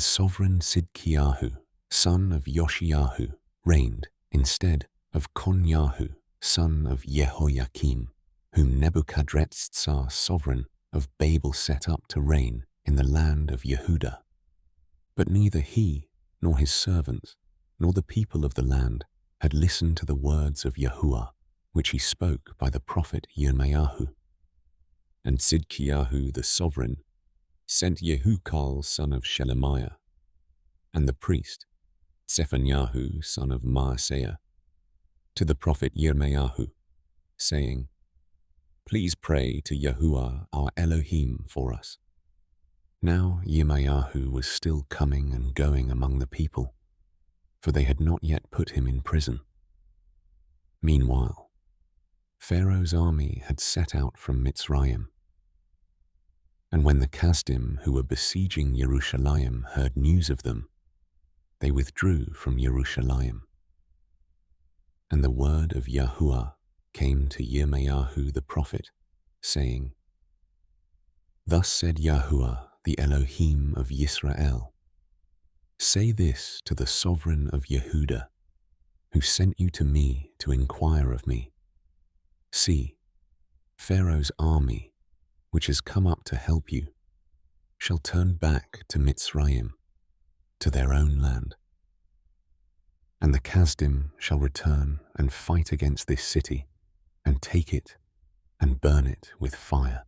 And sovereign Sidkiyahu, son of Yoshiyahu, reigned instead of Konyahu, son of Jehoiakim, whom Nebuchadrezzar, sovereign of Babel, set up to reign in the land of Yehudah. But neither he, nor his servants, nor the people of the land had listened to the words of Yahuah, which he spoke by the prophet Yirmiyahu. And Sidkiyahu the sovereign sent Yehukal, son of Shelemiah, and the priest, Zephaniah, son of Maaseiah, to the prophet Yirmiyahu, saying, Please pray to Yahuah our Elohim for us. Now Yirmiyahu was still coming and going among the people, for they had not yet put him in prison. Meanwhile, Pharaoh's army had set out from Mitzrayim. And when the Kasdim who were besieging Jerusalem heard news of them, they withdrew from Jerusalem. And the word of Yahuah came to Yirmiyahu the prophet, saying, Thus said Yahuah, the Elohim of Yisrael, Say this to the sovereign of Yehudah, who sent you to me to inquire of me. See, Pharaoh's army, which has come up to help you, shall turn back to Mitzrayim, to their own land. And the Kasdim shall return and fight against this city, and take it, and burn it with fire.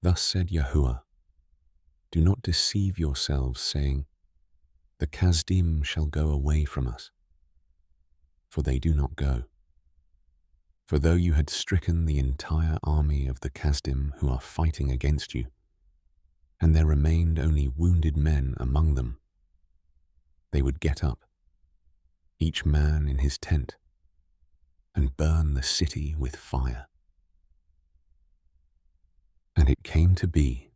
Thus said Yahuah, Do not deceive yourselves, saying, The Kasdim shall go away from us. For they do not go. For though you had stricken the entire army of the Kasdim who are fighting against you, and there remained only wounded men among them, they would get up, each man in his tent, and burn the city with fire. And it came to be,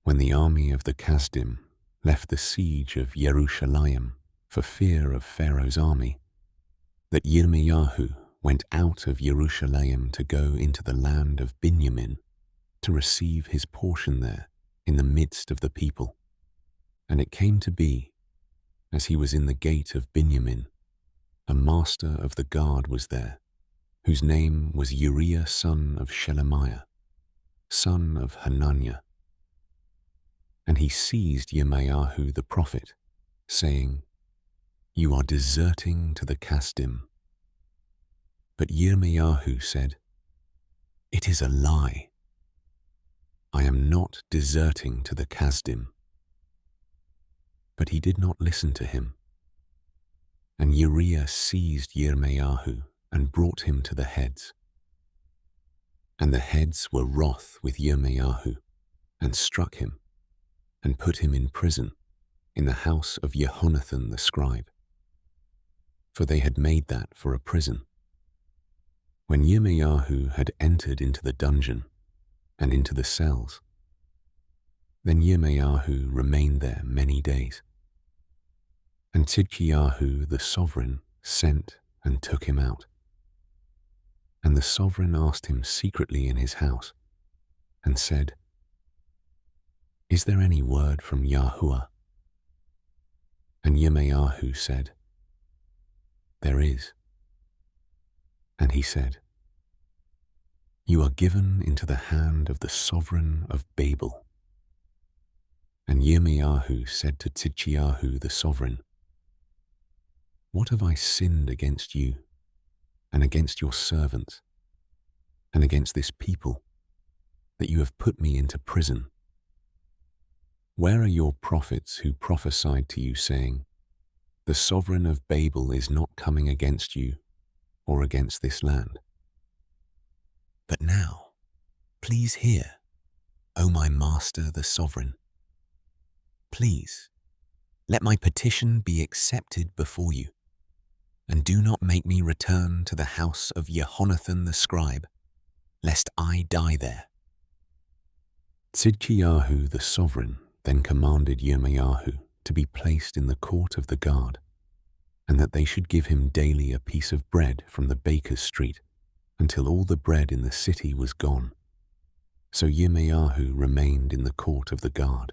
when the army of the Kasdim left the siege of Jerusalem for fear of Pharaoh's army, that Yirmiyahu went out of Jerusalem to go into the land of Binyamin to receive his portion there in the midst of the people. And it came to be, as he was in the gate of Binyamin, a master of the guard was there, whose name was Uriah son of Shelemiah, son of Hananiah. And he seized Yirmiyahu the prophet, saying, You are deserting to the Kasdim. But Yirmiyahu said, It is a lie. I am not deserting to the Kasdim. But he did not listen to him. And Uriah seized Yirmiyahu and brought him to the heads. And the heads were wroth with Yirmiyahu, and struck him, and put him in prison in the house of Jehonathan the scribe. For they had made that for a prison. When Yirmiyahu had entered into the dungeon and into the cells, then Yirmiyahu remained there many days. And Tidkiyahu the sovereign sent and took him out. And the sovereign asked him secretly in his house, and said, Is there any word from Yahuah? And Yirmiyahu said, There is. And he said, You are given into the hand of the sovereign of Babel. And Yirmiyahu said to Tidkiyahu the sovereign, What have I sinned against you, and against your servants, and against this people, that you have put me into prison? Where are your prophets who prophesied to you, saying, The sovereign of Babel is not coming against you, or against this land? But now, please hear, O my master the sovereign. Please, let my petition be accepted before you, and do not make me return to the house of Jehonathan the scribe, lest I die there. Tidkiyahu the sovereign then commanded Yirmiyahu to be placed in the court of the guard, and that they should give him daily a piece of bread from the baker's street, until all the bread in the city was gone. So Yirmeyahu remained in the court of the guard.